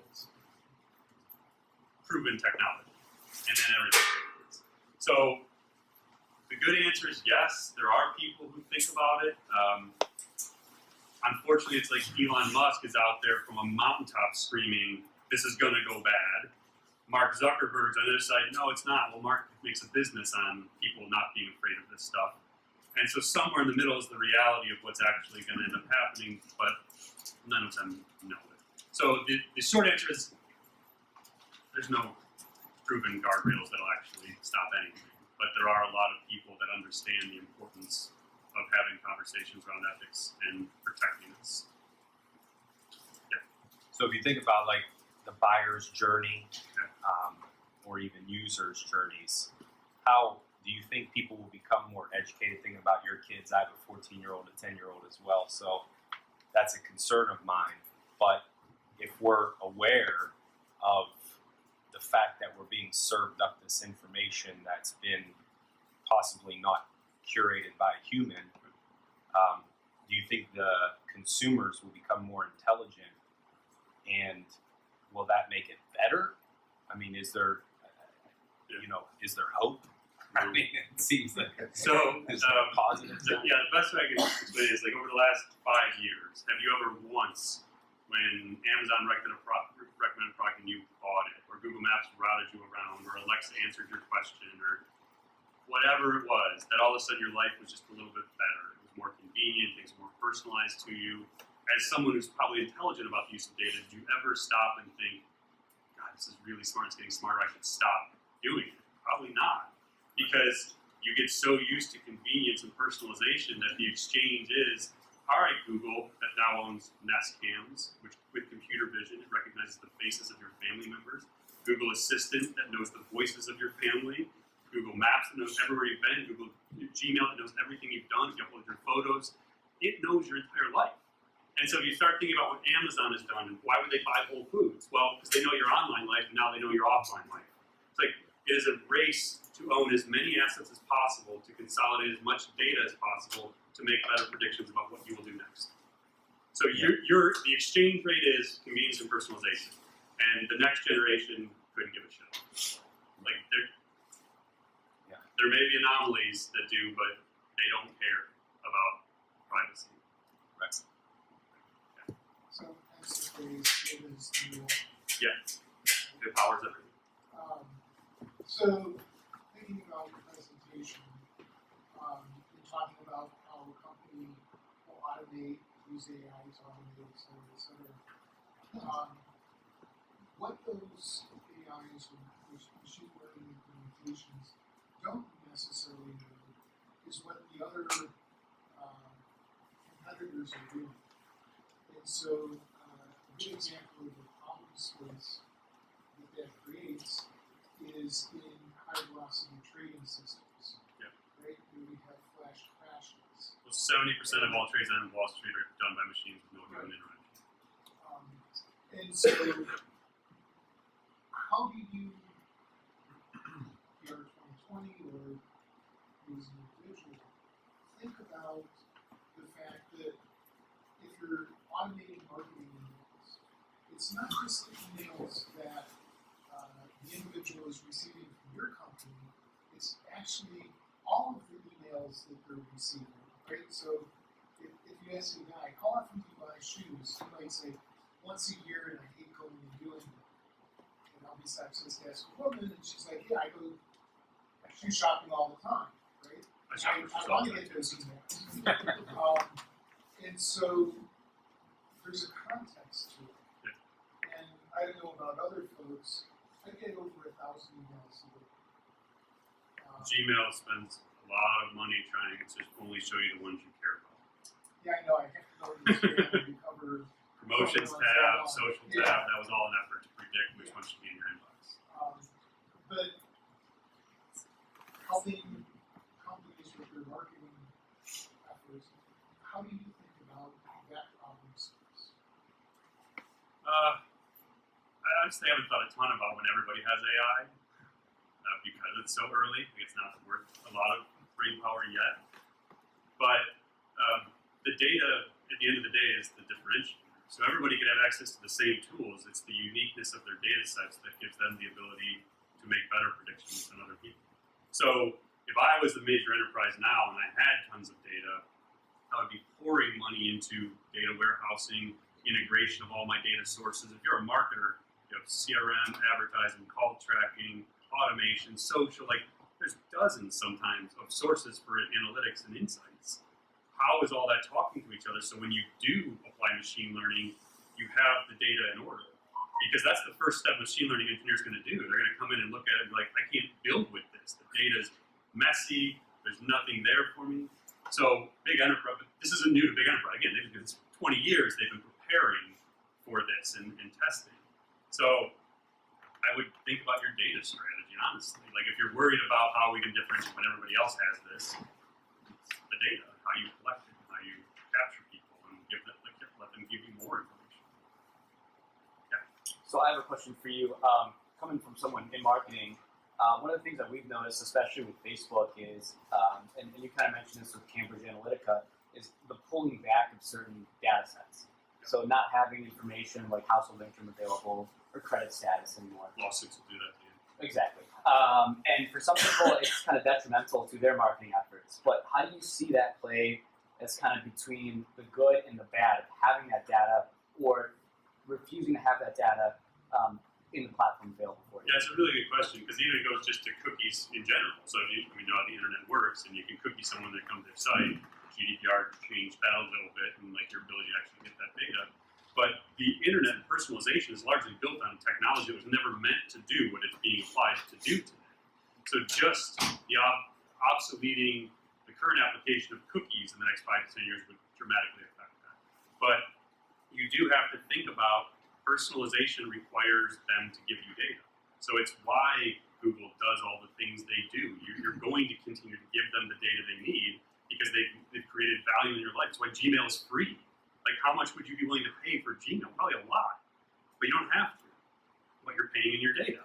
proven technology, and then everything happens. So the good answer is yes, there are people who think about it. Unfortunately, it's like Elon Musk is out there from a mountaintop screaming, this is going to go bad. Mark Zuckerberg's on the other side, no, it's not. Well, Mark makes a business on people not being afraid of this stuff. And so somewhere in the middle is the reality of what's actually going to end up happening, but none of them know it. So the short answer is there's no proven guardrails that will actually stop anything. But there are a lot of people that understand the importance of having conversations around ethics and protecting us. Yeah. So if you think about like the buyer's journey, or even users' journeys, how do you think people will become more educated? Thinking about your kids, I have a 14-year-old, a 10-year-old as well, so that's a concern of mine. But if we're aware of the fact that we're being served up this information that's been possibly not curated by a human, do you think the consumers will become more intelligent, and will that make it better? I mean, is there hope? I mean, it seems like So, positive. yeah, the best way I can explain it is like over the last 5 years, have you ever once, when Amazon recommended a product and you bought it, or Google Maps routed you around, or Alexa answered your question, or whatever it was, that all of a sudden your life was just a little bit better? It was more convenient, things were more personalized to you. As someone who's probably intelligent about the use of data, did you ever stop and think, God, this is really smart, it's getting smarter, I should stop doing it? Probably not. Because you get so used to convenience and personalization that the exchange is, all right, Google, that now owns Nest Cams, which with computer vision, it recognizes the faces of your family members. Google Assistant that knows the voices of your family. Google Maps that knows everywhere you've been. Google Gmail that knows everything you've done. You upload your photos. It knows your entire life. And so if you start thinking about what Amazon has done, why would they buy Whole Foods? Well, because they know your online life, and now they know your offline life. It's like it is a race to own as many assets as possible, to consolidate as much data as possible, to make better predictions about what you will do next. So the exchange rate is convenience and personalization, and the next generation couldn't give a shit. Like there may be anomalies that do, but they don't care about privacy. Right. So that's the phrase, it is the It powers everything. So thinking about your presentation, you're talking about how a company will automate, use AI to automate, et cetera. What those AIs or machine learning implementations don't necessarily know is what the other competitors are doing. And so a good example of the problem space that creates is in high velocity trading systems. Yep. Right? Where we have flash crashes. Well, 70% of all trades on Wall Street are done by machines with no human interaction. And so, how do you, here 2020 or as an individual, think about the fact that if you're automating marketing emails, it's not just the emails that the individual is receiving from your company, it's actually all of the emails that they're receiving, right? So if you ask a guy, how often do you buy shoes? He might say, once a year, and I hate going and doing it. And I'll be stopped to ask a woman, and she's like, yeah, I go shoe shopping all the time, right? I shop for shoes I all want the to time. get those emails. And so there's a context to it. Yeah. And I don't know about other folks, I get over 1,000 emails a week. Gmail spends a lot of money trying to only show you the ones you care about. Yeah, I know, I have to go to the spam and recover. Promotions tab, social tab, that was all an effort to predict which one should be in your inbox. But helping companies with their marketing efforts, how do you think about that problem space? I honestly haven't thought a ton about when everybody has AI. Because it's so early, it's not worth a lot of brain power yet. But the data, at the end of the day, is the differentiator. So everybody can have access to the same tools. It's the uniqueness of their data sets that gives them the ability to make better predictions than other people. So if I was a major enterprise now and I had tons of data, I would be pouring money into data warehousing, integration of all my data sources. If you're a marketer, you have CRM, advertising, call tracking, automation, social, like there's dozens sometimes of sources for analytics and insights. How is all that talking to each other? So when you do apply machine learning, you have the data in order. Because that's the first step machine learning engineers are going to do. They're going to come in and look at it and be like, I can't build with this. The data's messy, there's nothing there for me. So big enterprise, this isn't new to big enterprise. Again, they've been 20 years they've been preparing for this and testing. So I would think about your data strategy, honestly. Like if you're worried about how we can differentiate when everybody else has this, it's the data, how you collect it, how you capture people, and let them give you more information. Yeah. So I have a question for you. Coming from someone in marketing, one of the things that we've noticed, especially with Facebook, is, and you kind of mentioned this with Cambridge Analytica, is the pulling back of certain data sets. So not having information like household income available or credit status anymore. Lawsuits will do that to you. Exactly. And for some people, it's kind of detrimental to their marketing efforts. But how do you see that play as kind of between the good and the bad of having that data or refusing to have that data in the platform available for you? Yeah, it's a really good question because even it goes just to cookies in general. So we know how the internet works, and you can cookie someone that comes to their site. GDPR changed that a little bit, and like your ability to actually get that data. But the internet and personalization is largely built on technology that was never meant to do what it's being applied to do today. So just the obsoleting the current application of cookies in the next 5 to 10 years would dramatically affect that. But you do have to think about personalization requires them to give you data. So it's why Google does all the things they do. You're going to continue to give them the data they need because they've created value in your life. That's why Gmail is free. Like, how much would you be willing to pay for Gmail? Probably a lot, but you don't have to. But you're paying in your data.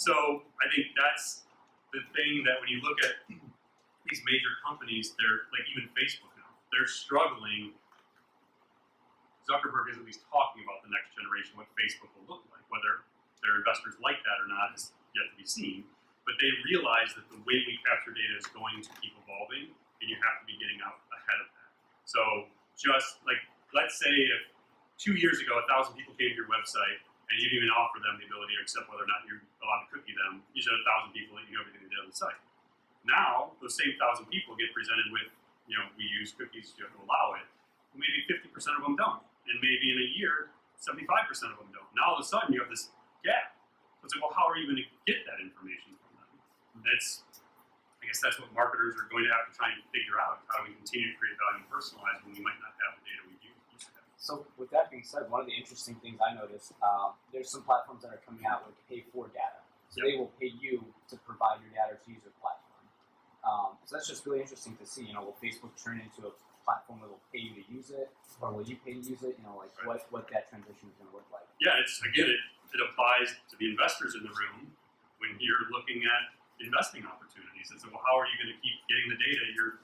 So I think that's the thing that when you look at these major companies, they're like even Facebook now, they're struggling. Zuckerberg is at least talking about the next generation, what Facebook will look like. Whether their investors like that or not is yet to be seen. But they realize that the way we capture data is going to keep evolving, and you have to be getting out ahead of that. So just like, let's say if 2 years ago 1,000 people came to your website and you didn't even offer them the ability to accept whether or not you're allowed to cookie them, you said 1,000 people that you know everything they did on the site. Now, those same 1,000 people get presented with, we use cookies to allow it. Maybe 50% of them don't. And maybe in a year, 75% of them don't. Now all of a sudden you have this gap. So it's like, well, how are you going to get that information from them? I guess that's what marketers are going to have to try and figure out. How do we continue to create value and personalize when we might not have the data we used to have? So with that being said, one of the interesting things I noticed, there's some platforms that are coming out with pay for data. So they will pay you to provide your data to use their platform. So that's just really interesting to see. Will Facebook turn into a platform that will pay you to use it, or will you pay to use it? Right. What that transition is going to look like. Yeah, it applies to the investors in the room when you're looking at investing opportunities. And so, well, how are you going to keep getting the data? You're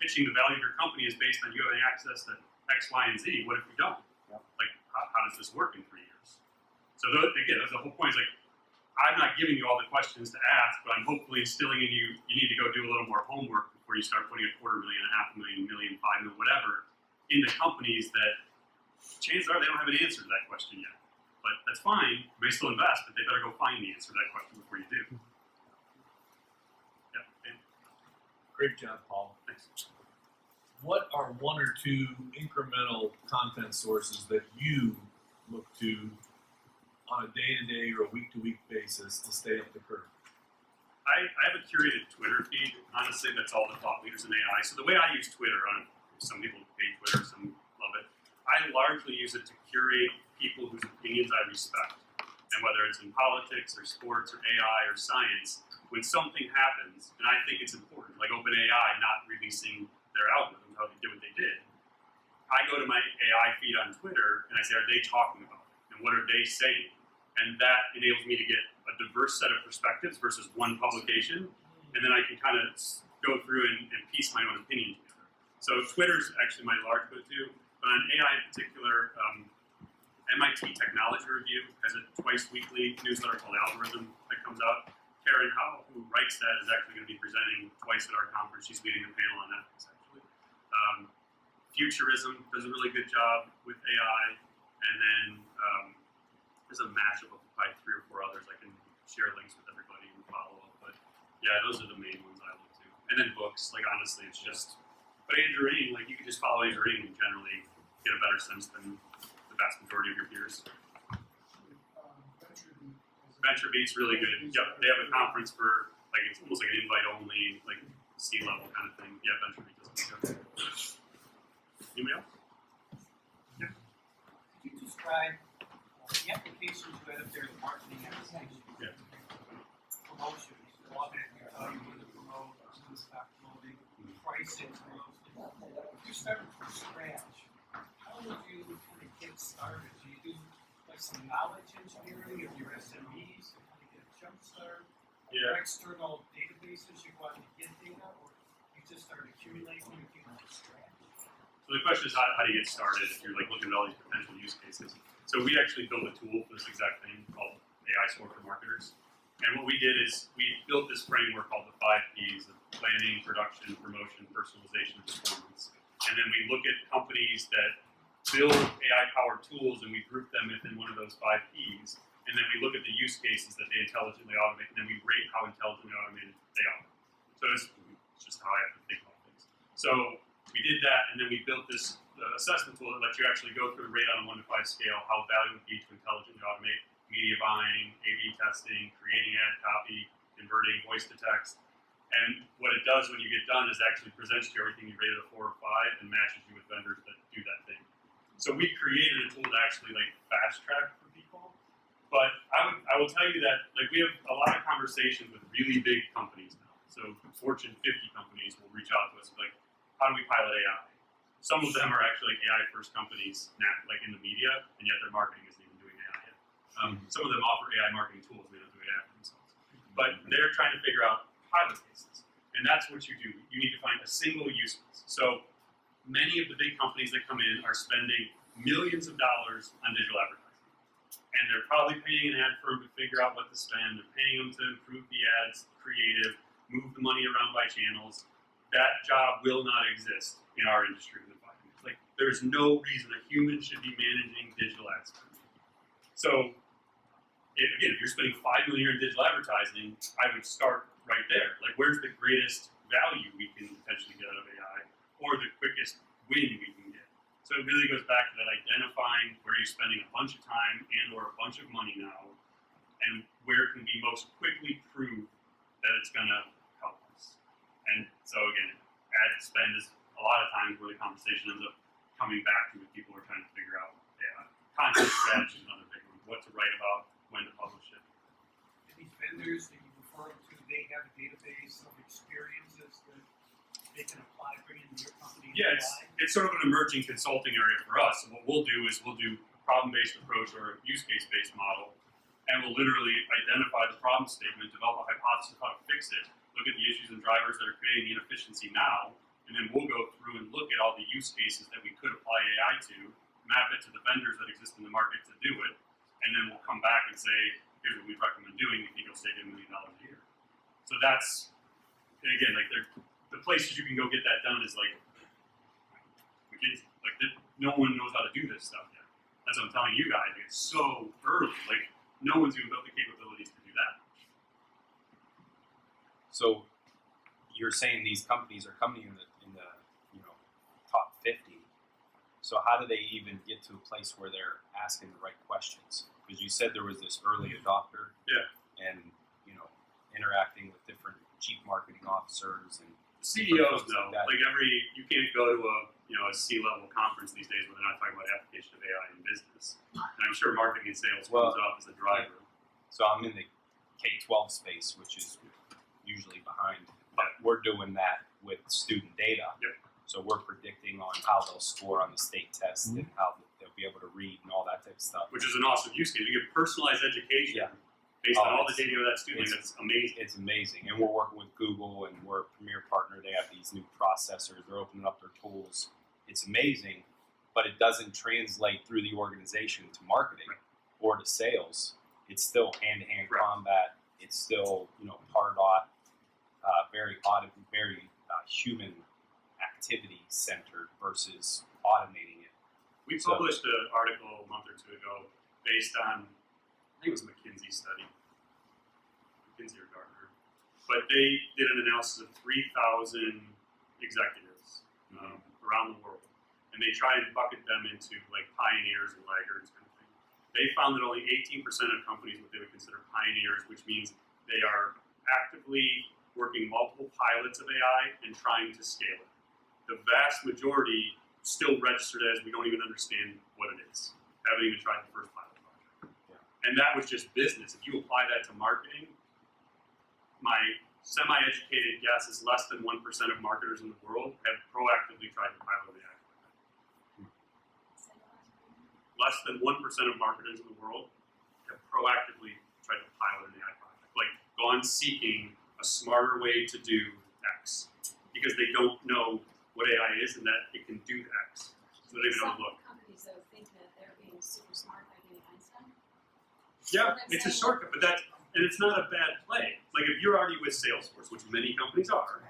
pitching the value of your company is based on you having access to X, Y, and Z. What if you don't? Yep. Like, how does this work in 3 years? So again, that's the whole point. Is like, I'm not giving you all the questions to ask, but I'm hopefully instilling in you. You need to go do a little more homework before you start putting $250,000, $500,000, $1 million, $5 million, whatever, into companies that chances are they don't have an answer to that question yet. But that's fine. You may still invest, but they better go find the answer to that question before you do. Yeah. Great job, Paul. Thanks. what are one or two incremental content sources that you look to on a day-to-day or a week-to-week basis to stay up the curve? I have a curated Twitter feed. Honestly, that's all the thought leaders in AI. So the way I use Twitter, some people hate Twitter, some love it. I largely use it to curate people whose opinions I respect. And whether it's in politics or sports or AI or science, when something happens, and I think it's important, like OpenAI not releasing their algorithm, how they did what they did, I go to my AI feed on Twitter and I say, are they talking about it? And what are they saying? And that enables me to get a diverse set of perspectives versus one publication, and then I can kind of go through and piece my own opinion together. So Twitter's actually my large go-to, but on AI in particular, MIT Technology Review has a twice weekly newsletter called Algorithm that comes out. Karen Howe, who writes that, is actually going to be presenting twice at our conference. She's leading the panel on ethics, actually. Futurism does a really good job with AI, and then there's a match of probably 3 or 4 others. I can share links with everybody and follow up, but yeah, those are the main ones I look to. And then books, like honestly, it's just. But Andrew Ng, like you can just follow Andrew Ng and generally get a better sense than the vast majority of your peers. VentureBeat's really good. Yep, they have a conference for like it's almost like an invite only, like C-level kind of thing. Yeah, VentureBeat does good. Anybody else? Yeah. Could you describe the applications you had up there in marketing applications? Yeah. Promotions, all that you're talking about the promote, stock promoting, pricing promotion. If you started from scratch, how would you kind of get started? Do you do like some knowledge engineering of your SMEs to kind of get a jump start? Yeah. Or external databases you want to get data, or you just start accumulating if you from scratch? So the question is how do you get started if you're like looking at all these potential use cases? So we actually built a tool for this exact thing called AI Score for Marketers. And what we did is we built this framework called the 5 Ps of planning, production, promotion, personalization, and performance. And then we look at companies that build AI-powered tools and we group them within one of those 5 Ps. And then we look at the use cases that they intelligently automate, and then we rate how intelligently automated they are. So it's just how I have to think about things. So we did that, and then we built this assessment tool that lets you actually go through and rate on a 1 to 5 scale how valuable it would be to intelligently automate media buying, A/B testing, creating ad copy, converting voice to text. And what it does when you get done is actually presents you everything you rated a 4 or 5 and matches you with vendors that do that thing. So we created a tool to actually like fast track for people. But I will tell you that like we have a lot of conversations with really big companies now. So Fortune 50 companies will reach out to us like, how do we pilot AI? Some of them are actually like AI first companies, like in the media, and yet their marketing isn't even doing AI yet. Some of them offer AI marketing tools, they don't do AI for themselves. But they're trying to figure out pilot cases. And that's what you do. You need to find a single use case. So many of the big companies that come in are spending millions of dollars on digital advertising. And they're probably paying an ad firm to figure out what to spend. They're paying them to improve the ads, creative, move the money around by channels. That job will not exist in our industry within 5 years. Like, there's no reason a human should be managing digital ad spend. So, again, if you're spending $5 million in digital advertising, I would start right there. Like, where's the greatest value we can potentially get out of AI, or the quickest win we can get? So it really goes back to that identifying where you're spending a bunch of time and or a bunch of money now, and where can we most quickly prove that it's going to help us. And so again, ad spend is a lot of times where the conversation ends up coming back to when people are trying to figure out content strategy is another big one. What to write about, when to publish it. And these vendors that you refer to, they have a database of experiences that they can apply, bring into your company. Yeah, it's sort of an emerging consulting area for us. So what we'll do is we'll do a problem-based approach or a use case-based model, and we'll literally identify the problem statement, develop a hypothesis of how to fix it, look at the issues and drivers that are creating the inefficiency now, and then we'll go through and look at all the use cases that we could apply AI to, map it to the vendors that exist in the market to do it, and then we'll come back and say, here's what we recommend doing, we think it'll save you $1 million a year. So that's, and again, like the places you can go get that done is like McKinsey. Like no one knows how to do this stuff yet. That's what I'm telling you guys. Like, it's so early. Like no one's even built the capabilities to do that. So you're saying these companies are coming in the So how do they even get to a place where they're asking the right questions? Because you said there was this early adopter. Yeah. And, interacting with different chief marketing officers and CEOs folks know, like that. you can't go to a C-level conference these days where they're not talking about application of AI in business. And I'm sure marketing and sales comes up as a driver. So I'm in the K-12 space, which is usually behind, but we're doing that with student data. Yep. So we're predicting on how they'll score on the state test and how they'll be able to read and all that type of stuff. Which is an awesome use case. You get personalized education Yeah. based on all the It's- data of that student. That's amazing. It's amazing, and we're working with Google, and we're a premier partner. They have these new processors. They're opening up their tools. It's amazing, but it doesn't translate through the organization to marketing or to sales. It's still hand-to-hand Correct. combat. It's still, pardot, very human activity centered versus automating it. We So- published an article a month or two ago based on, I think it was a McKinsey study, McKinsey or Gartner, but they did an analysis of 3,000 executives around the world, and they tried to bucket them into like pioneers and laggards kind of thing. They found that only 18% of companies what they would consider pioneers, which means they are actively working multiple pilots of AI and trying to scale it. The vast majority still registered as we don't even understand what it is. Haven't even tried the first pilot project. Yeah. And that was just business. If you apply that to marketing, my semi-educated guess is less than 1% of marketers in the world have proactively tried to pilot AI. Less than 1% of marketers in the world have proactively tried to pilot an AI project. Like gone seeking a smarter way to do X because they don't know what AI is and that it can do X. So they don't look. Some companies though think that they're being super smart by being Einstein. Yeah, it's a shortcut, but and it's not a bad play. Like if you're already with Salesforce, which many companies are,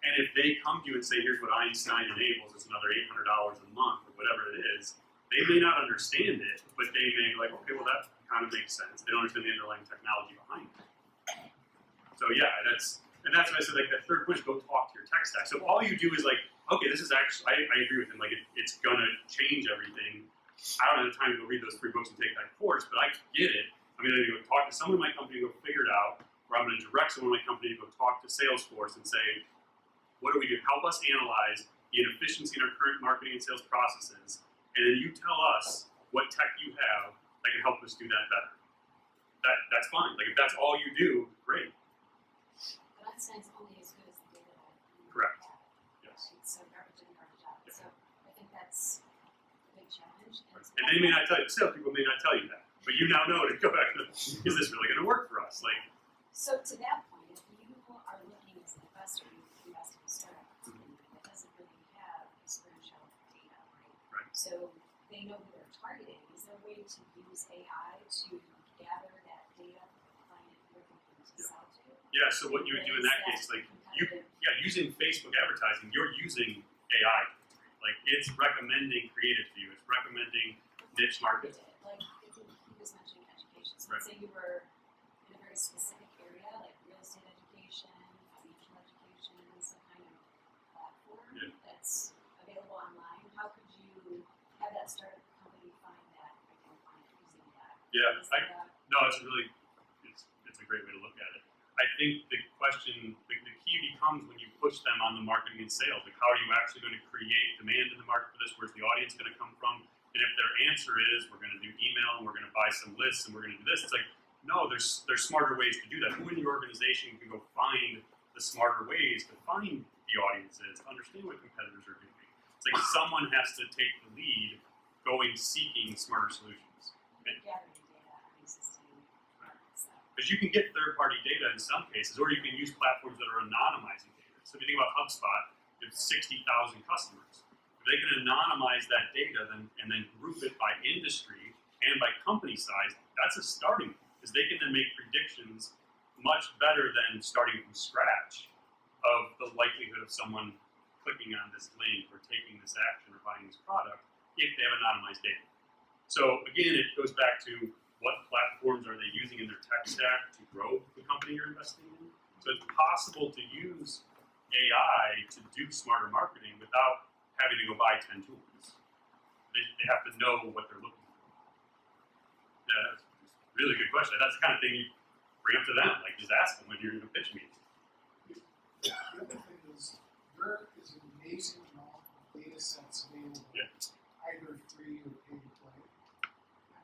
and if they come to you and say, here's what Einstein enables, it's another $800 a month or whatever it is, they may not understand it, but they may be like, okay, well that kind of makes sense. They don't understand the underlying technology behind it. So yeah, that's why I said like that third push, go talk to your tech stack. So if all you do is like, okay, this is actually, I agree with him, like it's gonna change everything. I don't have the time to go read those 3 books and take that course, but I get it. I'm gonna go talk to someone in my company to go figure it out, or I'm gonna direct someone in my company to go talk to Salesforce and say, what do we do? Help us analyze the inefficiency in our current marketing and sales processes, and then you tell us what tech you have that can help us do that better. That's fine. Like if that's all you do, great. But Einstein's only as good as the data that you Correct. have. Yes. Right? So garbage in, garbage out. Yeah. So I think that's a big challenge. And they may not tell you, salespeople may not tell you that, but you now know to go back to, is this really going to work for us? Like, So to that point, if you are looking as an investor, you invest in a startup company that doesn't really have experiential data, right? Right. So they know who they're targeting. Is there a way to use AI to gather that data from the client you're looking to sell to? yeah, so what you would do in that case, like, using Facebook advertising, you're using AI. Like, it's recommending creative to you. It's recommending niche markets. Like, I think he was mentioning education. So Right. let's say you were in a very specific area, like real estate education, financial education, some kind of platform that's available online. How could you have that startup company find that ideal client using that? Yeah, Is that no, it's a great way to look at it. I think the question, the key becomes when you push them on the marketing and sales. Like, how are you actually going to create demand in the market for this? Where's the audience going to come from? And if their answer is, we're going to do email and we're going to buy some lists and we're going to do this, it's like, no, there's smarter ways to do that. Who in your organization can go find the smarter ways to find the audiences, to understand what competitors are doing? It's like someone has to take the lead going seeking smarter solutions. gathering data on existing markets? Because you can get third-party data in some cases, or you can use platforms that are anonymizing data. So if you think about HubSpot, it's 60,000 customers. If they can anonymize that data and then group it by industry and by company size, that's a starting point. Because they can then make predictions much better than starting from scratch of the likelihood of someone clicking on this link or taking this action or buying this product if they have anonymized data. So again, it goes back to what platforms are they using in their tech stack to grow the company you're investing in. So it's possible to use AI to do smarter marketing without having to go buy 10 tools. to know what they're looking for? Yeah, that's a really good question. That's the kind of thing you bring up to them, like just ask them when you're in a pitch meeting. The other thing is, there is an amazing amount of data sets available, either free or pay to play.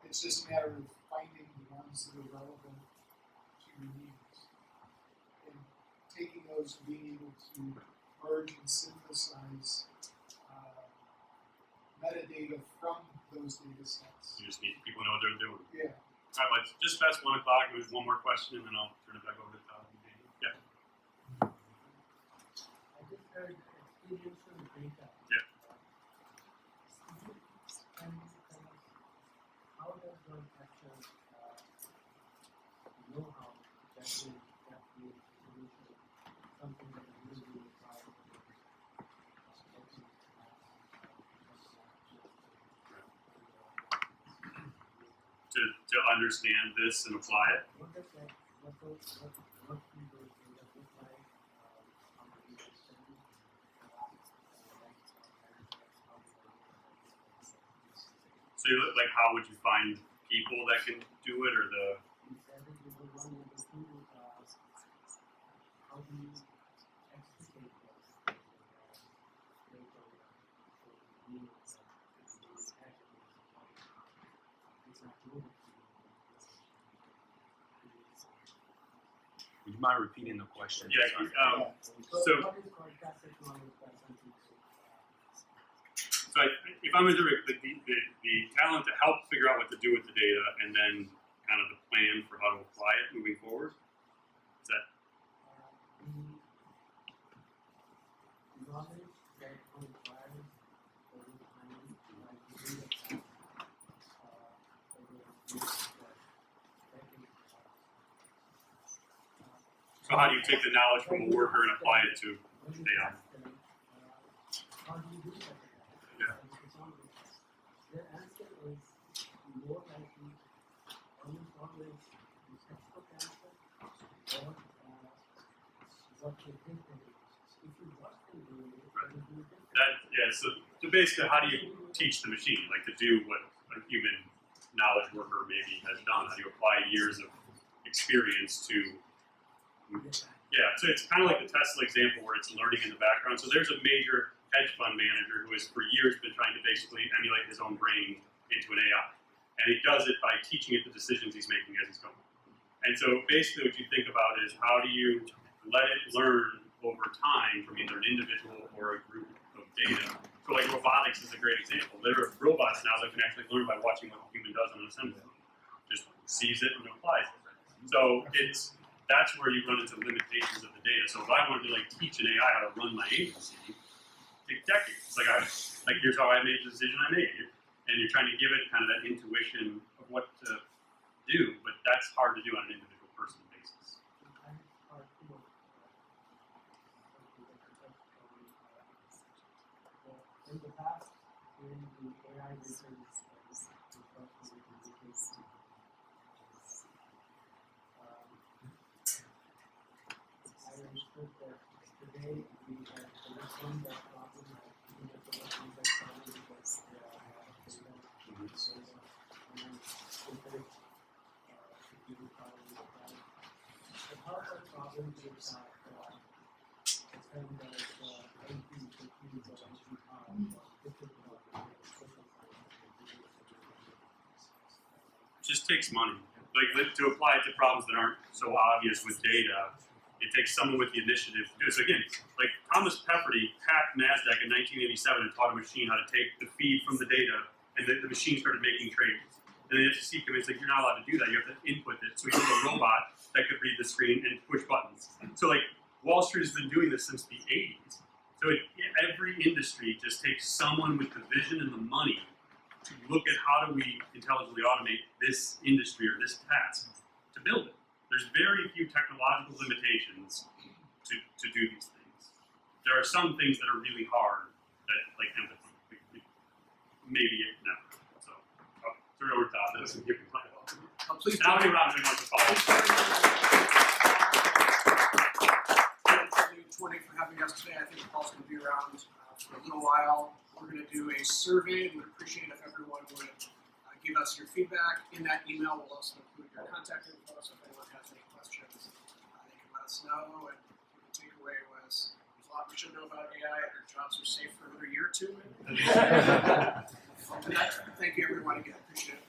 It's just a matter of finding the ones that are relevant to your needs. And taking those and being able to merge and synthesize metadata from those data sets. You just need people to know what they're doing. Yeah. All right, let's just past 1 o'clock. There's one more question, and then I'll turn it back over to Todd. Yeah. I just heard experiential data. Yeah. And how does one capture know-how that will create solution, something that is usually required To understand this and apply it. what does that, what do those data look like, how do you understand it? So, like, how would you find people that can do it, or the? You said that you were one of the two, how do you extricate those data for you it's not moving. Would you mind repeating the question? Yeah. So- what is contrast technology or something? So, if I'm interpreting the talent to help figure out what to do with the data, and then kind of the plan for how to apply it moving forward. Is that? The knowledge that one requires over time, like the data So, how do you take the knowledge from a worker and apply it to data? how do you do that? Yeah. The answer is more likely almost always the textbook answer or what you think it is. If you watch them do it, it will be different. So basically, how do you teach the machine, like to do what a human knowledge worker maybe has done? How do you apply years of experience to? Yeah, so it's kind of like the Tesla example where it's learning in the background. So there's a major hedge fund manager who has for years been trying to basically emulate his own brain into an AI. And he does it by teaching it the decisions he's making as he's going. And so basically what you think about is how do you let it learn over time from either an individual or a group of data. So like robotics is a great example. There are robots now that can actually learn by watching what a human does on an assembly line. Just sees it and applies it. So that's where you run into limitations of the data. So if I wanted to like teach an AI how to run my agency, take decades. Like here's how I made the decision I made. And you're trying to give it kind of that intuition of what to do, but that's hard to do on an individual person basis. In the past, when the AI research I understood that today we have overcome that problem of even if the ones that problem because they are data and compared to the problem with that. But how that problem is it's kind of NP, different It just takes money. Like to apply it to problems that aren't so obvious with data, it takes someone with the initiative to do it. So again, like Thomas Pefferty hacked NASDAQ in 1987 and taught a machine how to take the feed from the data, and the machine started making trades. And the SEC convinced like you're not allowed to do that. You have to input it. So he built a robot that could read the screen and push buttons. So like Wall Street has been doing this since the 80s. So every industry just takes someone with the vision and the money to look at how do we intelligently automate this industry or this task to build it. There's very few technological limitations to do these things. There are some things that are really hard that like empathy, maybe no. So I'll turn it over to Todd. That's some people play about. Please Now we round of applause. For having us today. I think Paul's going to be around for a little while. We're going to do a survey. We'd appreciate if everyone would us your feedback. In that email, we'll also include your contact info, so if anyone has any questions, they can let us know. And the takeaway was there's a lot we should know about AI, and our jobs are safe for another year or two. Thank you, everyone, again. Appreciate it.